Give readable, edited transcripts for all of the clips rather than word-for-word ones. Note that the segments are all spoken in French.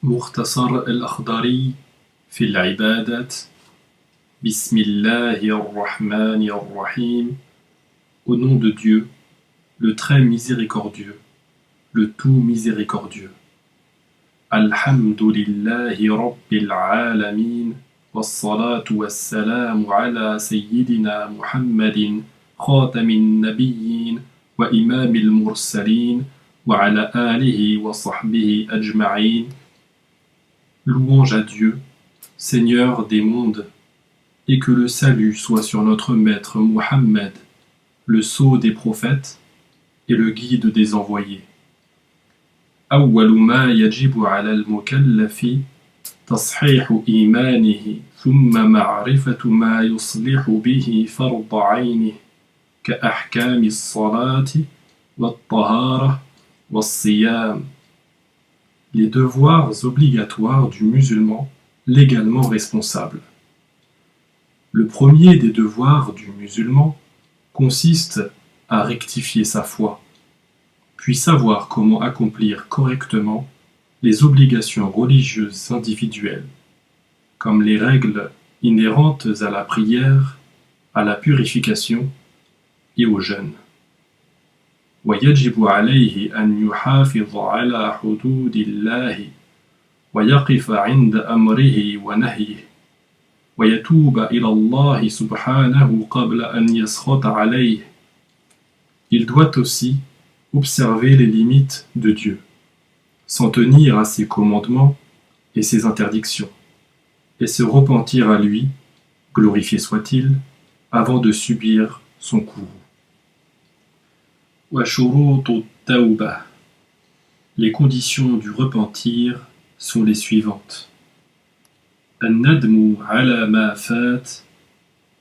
مختصر الأخضري في العبادات بسم الله الرحمن الرحيم. Au nom de Dieu, le très miséricordieux, le tout miséricordieux. Alhamdulillahi Rabbil Alamin, wassalatu wassalamu ala Sayyidina Muhammadin, khatamin nabiyyin, wa imamil mursalin, wa ala alihi wa sahbihi ajma'in. Louange à Dieu, Seigneur des mondes, et que le salut soit sur notre maître Muhammad, le sceau des prophètes et le guide des envoyés. أول ما يجب على المكلف تصحيح إيمانه ثم معرفة ما يصلح به فرض عينه كأحكام الصلاة والطهارة والصيام. Les devoirs obligatoires du musulman légalement responsable. Le premier des devoirs du musulman consiste à rectifier sa foi, puis savoir comment accomplir correctement les obligations religieuses individuelles, comme les règles inhérentes à la prière, à la purification et au jeûne. ويجب عليه أن يحافظ على حدود الله ويقف عند أمره ونهيه ويتوب إلى الله سبحانه قبل أن يسخط عليه. Il doit aussi observer les limites de Dieu, s'en tenir à ses commandements et ses interdictions, et se repentir à lui, glorifié soit-il, avant de subir son courroux. وشروط التوبة. Les conditions du repentir sont les suivantes. الندم على ما فات.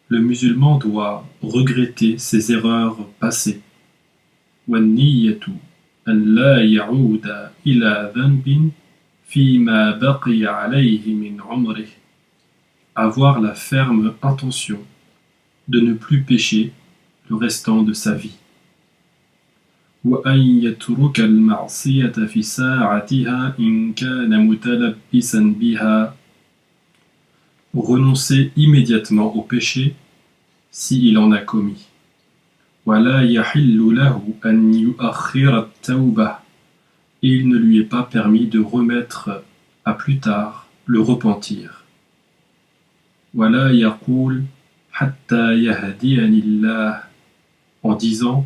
Le musulman doit regretter ses erreurs passées. والنية أن لا يعود إلى ذنب فيما بقي عليه من عمره. Avoir la ferme intention de ne plus pécher le restant de sa vie. وأن يترك المعصية في ساعتها إن كان متلبسا بها. Renoncer immédiatement au péché s'il en a commis. ولا يحل له أن يؤخر التوبة. Et il ne lui est pas permis de remettre à plus tard le repentir. ولا يقول حتى يهديني الله. En disant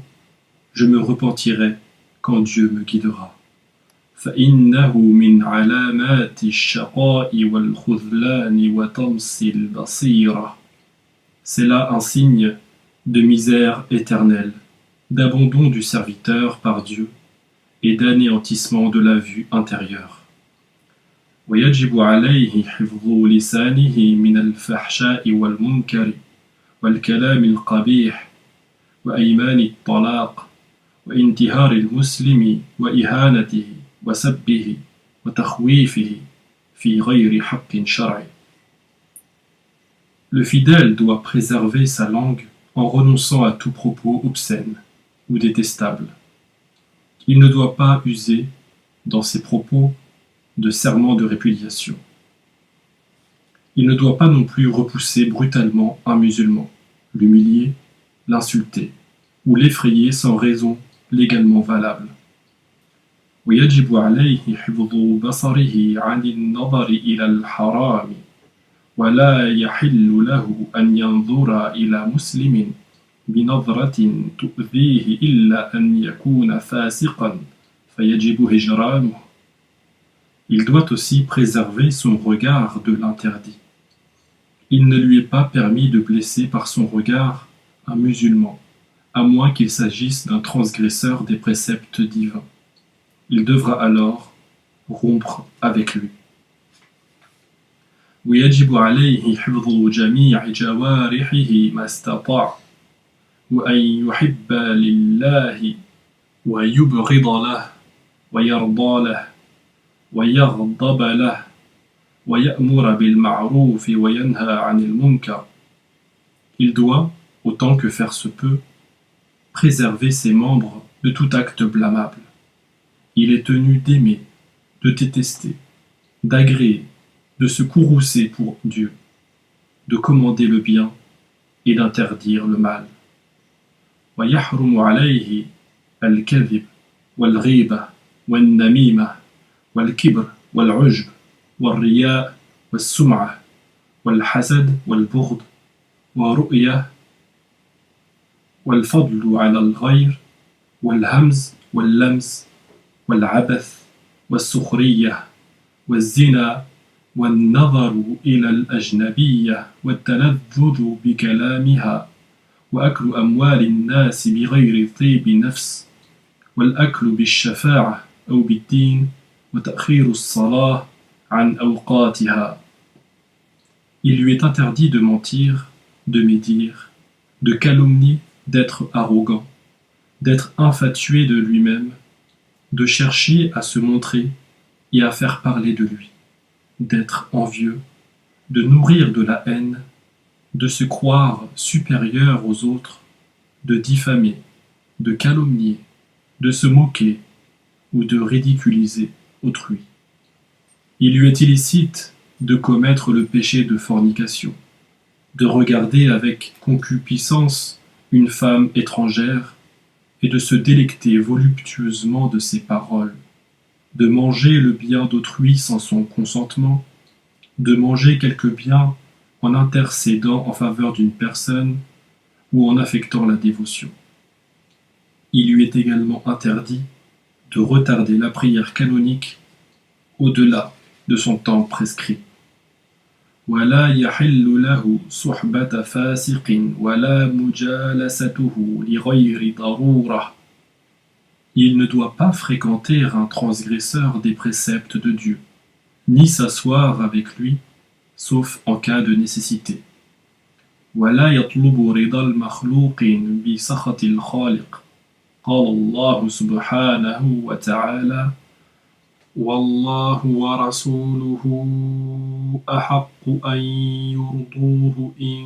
je me repentirai quand Dieu me guidera. فإنه من علامات الشقاء والخذلان وطمس البصيرة. C'est là un signe de misère éternelle, d'abandon du serviteur par Dieu et d'anéantissement de la vue intérieure. ويجب عليه حفظ لسانه من الفحشاء والمنكر والكلام القبيح وأيمان الطلاق وانتهار المسلم وإهانته وسبه وتخويفه في غير حق شرعي. Le fidèle doit préserver sa langue en renonçant à tout propos obscène ou détestable. Il ne doit pas user, dans ses propos, de serments de répudiation. Il ne doit pas non plus repousser brutalement un musulman, l'humilier, l'insulter ou l'effrayer sans raison légalement valable. ويجب عليه حفظ بصره عن النظر إلى الحرام ولا يحل له أن ينظر إلى مسلم بنظرة تؤذيه إلا أن يكون فاسقا فيجب هجرانه. Il doit aussi préserver son regard de l'interdit. Il ne lui est pas permis de blesser par son regard un musulman, à moins qu'il s'agisse d'un transgresseur des préceptes divins. Il devra alors rompre avec lui. ويجب عليه حفظ جميع جوارحه ما استطاع وأن يحب لله ويبغض له ويرضى له ويغضب له ويأمر بالمعروف وينهى عن المنكر. Il doit, autant que faire se peut, préserver ses membres de tout acte blâmable. Il est tenu d'aimer, de détester, d'agréer, de se courroucer pour Dieu, de commander le bien et d'interdire le mal. ويحرم عليه الكذب والغيبة والنميمة والكبر والعجب والرياء والسمعة والحسد والبغض ورؤية والفضل على الغير والهمز واللمس والعبث والسخرية والزنا والنظر إلى الأجنبية والتلذذ بكلامها وأكل أموال الناس بغير طيب نفس والأكل بالشفاعة أو بالدين وتأخير الصلاة عن أوقاتها. Il lui est interdit de mentir, de médire, de calomnier, d'être arrogant, d'être infatué de lui-même, de chercher à se montrer et à faire parler de lui, d'être envieux, de nourrir de la haine, de se croire supérieur aux autres, de diffamer, de calomnier, de se moquer ou de ridiculiser autrui. Il lui est illicite de commettre le péché de fornication, de regarder avec concupiscence une femme étrangère et de se délecter voluptueusement de ses paroles, de manger le bien d'autrui sans son consentement, de manger quelque bien en intercédant en faveur d'une personne ou en affectant la dévotion. Il lui est également interdit de retarder la prière canonique au-delà de son temps prescrit. ولا يحل له صحبة فاسق ولا مجالسته لغير ضرورة. Il ne doit pas fréquenter un transgresseur des préceptes de Dieu, ni s'asseoir avec lui, sauf en cas de nécessité. ولا يطلب رضا المخلوق بسخط الخالق. قال الله سبحانه وتعالى والله ورسوله أحق أن يرضوه إن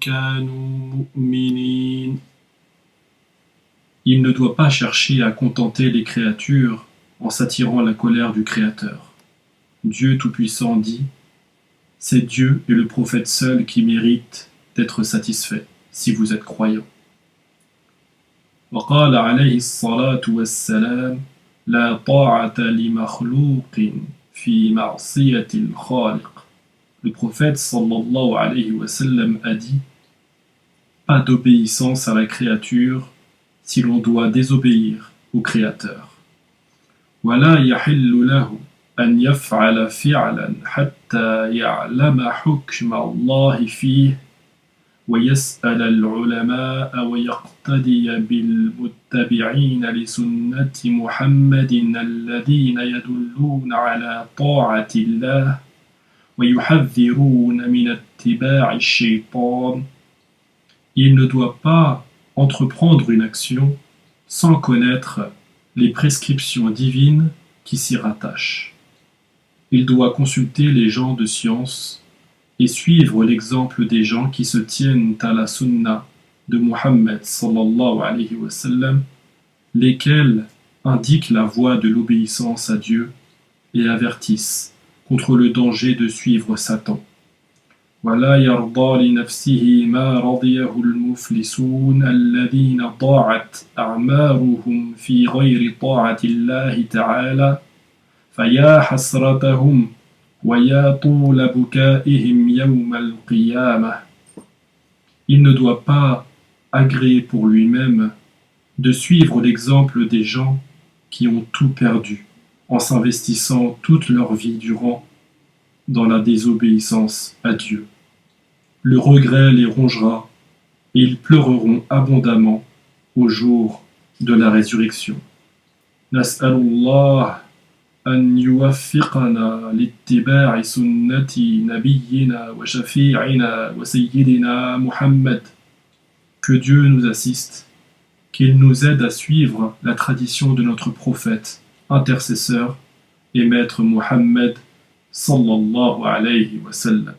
كانوا مؤمنين. Il ne doit pas chercher à contenter les créatures en s'attirant la colère du Créateur. Dieu Tout-Puissant dit « C'est Dieu et le prophète seul qui méritent d'être satisfaits, si vous êtes croyants. » وقال عليه الصلاة والسلام لا طاعة لمخلوق في معصية الخالق. Le prophète sallallahu alayhi wa sallam a dit pas d'obéissance à la créature si l'on doit désobéir au Créateur. ولا يحل له أن يفعل فعلا حتى يعلم حكم الله فيه ويسأل العلماء ويقتدي بالمتبعين لسنة محمد الذين يدلون على طاعة الله ويحذرون من اتباع الشيطان. Il ne doit pas entreprendre une action sans connaître les prescriptions divines qui s'y rattachent. Il doit consulter les gens de science et suivre l'exemple des gens qui se tiennent à la sunna de Muhammad sallallahu alayhi wa sallam, lesquels indiquent la voie de l'obéissance à Dieu et avertissent contre le danger de suivre Satan. ولا يرضى لنفسه ما رضيه المفلسون الذين ضاعت أعمارهم في غير طاعة الله تعالى فيا حسرتهم ويا طول بكائهم يوم القيامة. Il ne doit pas agréer pour lui-même de suivre l'exemple des gens qui ont tout perdu en s'investissant toute leur vie durant dans la désobéissance à Dieu. Le regret les rongera et ils pleureront abondamment au jour de la résurrection. Nas'alullah أن يوفقنا لاتباع سنة نبينا وشفيعنا وسيدنا محمد. Que Dieu nous assiste, qu'il nous aide à suivre la tradition de notre prophète, intercesseur et maître Muhammad sallallahu alayhi wa sallam.